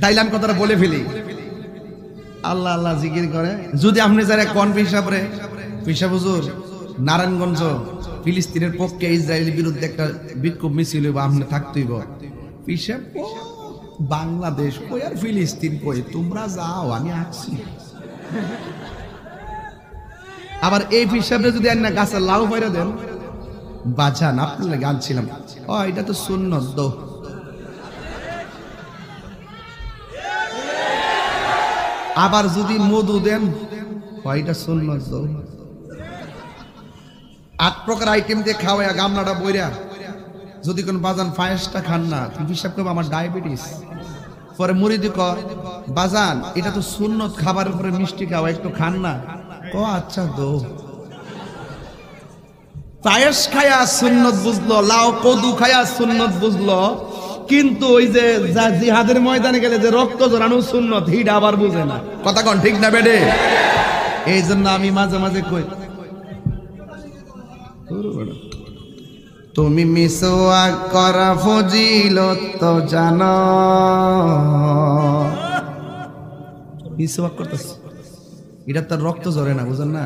তাইলে আমি কথাটা বলে ফেলি, আল্লাহ আল্লাহ জিকির করে যদি আপনি যারা কোন পিসাব হুজুর নারায়ণগঞ্জ ফিলিস্তিনের পক্ষে ইসরায়েলের বিরুদ্ধে একটা বিক্ষোভ মিছিল বা আপনি থাকতেইব, পিসাব বাংলাদেশ কই আর ফিলিস্তিন কই, তোমরা যাও আমি আসছি। আবার এই পিসাবে যদি না গাছে লাউ পাইরা দেন, বাজান আপনার গান ছিলাম, ও এটা তো সুন্নত দো। আবার যদি মধু দেন, এটা সুন্নত দো। 8 প্রকার আইটেম দিয়ে খাওয়া গামলাটা বইরা যদি কোন বাজান পায়েসটা খান না, তুমি হিসাব করবে আমার ডায়াবেটিস। পরে মুরিদি কয় বাজান এটা তো সুন্নত, খাবারের পরে মিষ্টি খাওয়া, একটু খান না। ও আচ্ছা দো। পায়েস খায়া সুন্নত বুঝলো, লাউ কদু খায়া সুন্নত বুঝলো, কিন্তু ওই যে জিহাদের ময়দানে গেলে যে রক্ত ঝরানো সুন্নত, হিটা আবার বুঝে না। কথা কোন ঠিক না বেডে? এই জন্য আমি মাঝে মাঝে কই, তুমি মিসওয়াক করা ফজিলত তো জানো। মিসওয়াক করতেছ, এটা তার রক্ত ঝরে না, বুঝেন না?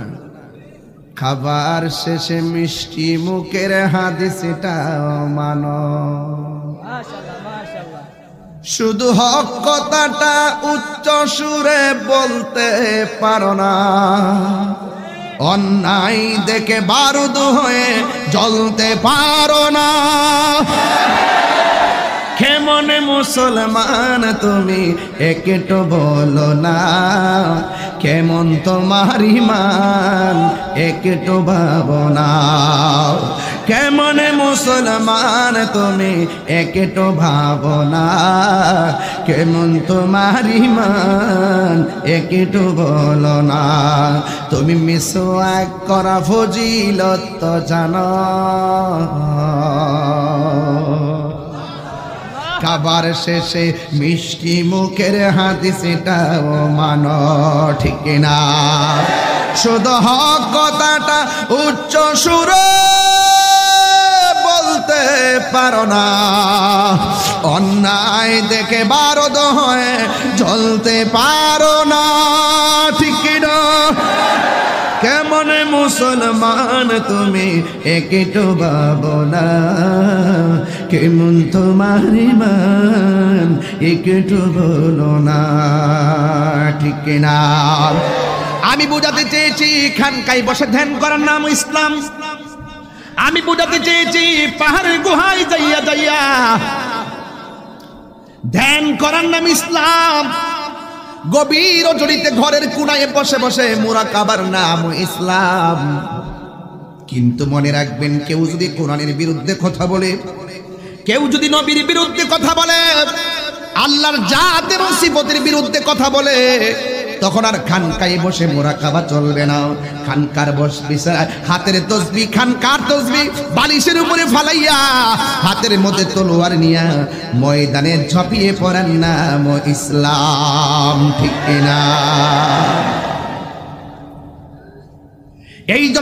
খাবার শেষে মিষ্টি মুখের হাদিস এটা মানো। শুধু হক কথাটা উচ্চ সুরে বলতে পারো না, অন্যায় দেখে বারুদ হয়ে জ্বলতে পারো না। কেমন মুসলমান তুমি একটু বলো না, কেমন তোমার ঈমান একটু ভাবনা। কেমন মুসলমান তুমি একটু ভাবনা, কেমন তোমার ঈমান একটু বলো না। তুমি মিসওয়াক করা ফজিলত তো জানো, খাবার শেষে মিষ্টি মুখের হাদিস এটাও মানো, ঠিক না? শুধু হক কথাটা উচ্চ সুরে বলতে পারো না, অন্যায় দেখে বারুদ হয়ে জ্বলতে পারো না, ঠিক না? কেমন মুসলমান তুমি একটু ভাবনা, কেমন তোমার ঈমান একটু বলো না, ঠিক না? আমি বুঝাতে চেয়েছি খানকায় বসে ধ্যান করার নাম ইসলাম। আমি বুঝাতে চেয়েছি পাহাড়ের গুহায় যাইয়া যাইয়া ধ্যান করার নাম ইসলাম। গভীর জড়িতে ঘরের কোণায় বসে বসে মুরাকাবার নাম ইসলাম। কিন্তু মনে রাখবেন, কেউ যদি কোরআনের বিরুদ্ধে কথা বলে, কেউ যদি নবীর বিরুদ্ধে কথা বলে, আল্লাহর জাত এবং সিফতের বিরুদ্ধে কথা বলে, তখন আর খানকায় বসে মুরাকাবা চলবে না। খানকার বিছানায় হাতের তসবিহ, খানকার তসবিহ বালিশের উপরে ফালাইয়া হাতের মধ্যে তলোয়ার নিয়া ময়দানে ঝাঁপিয়ে পড়ার নাম ইসলাম, ঠিক না? এই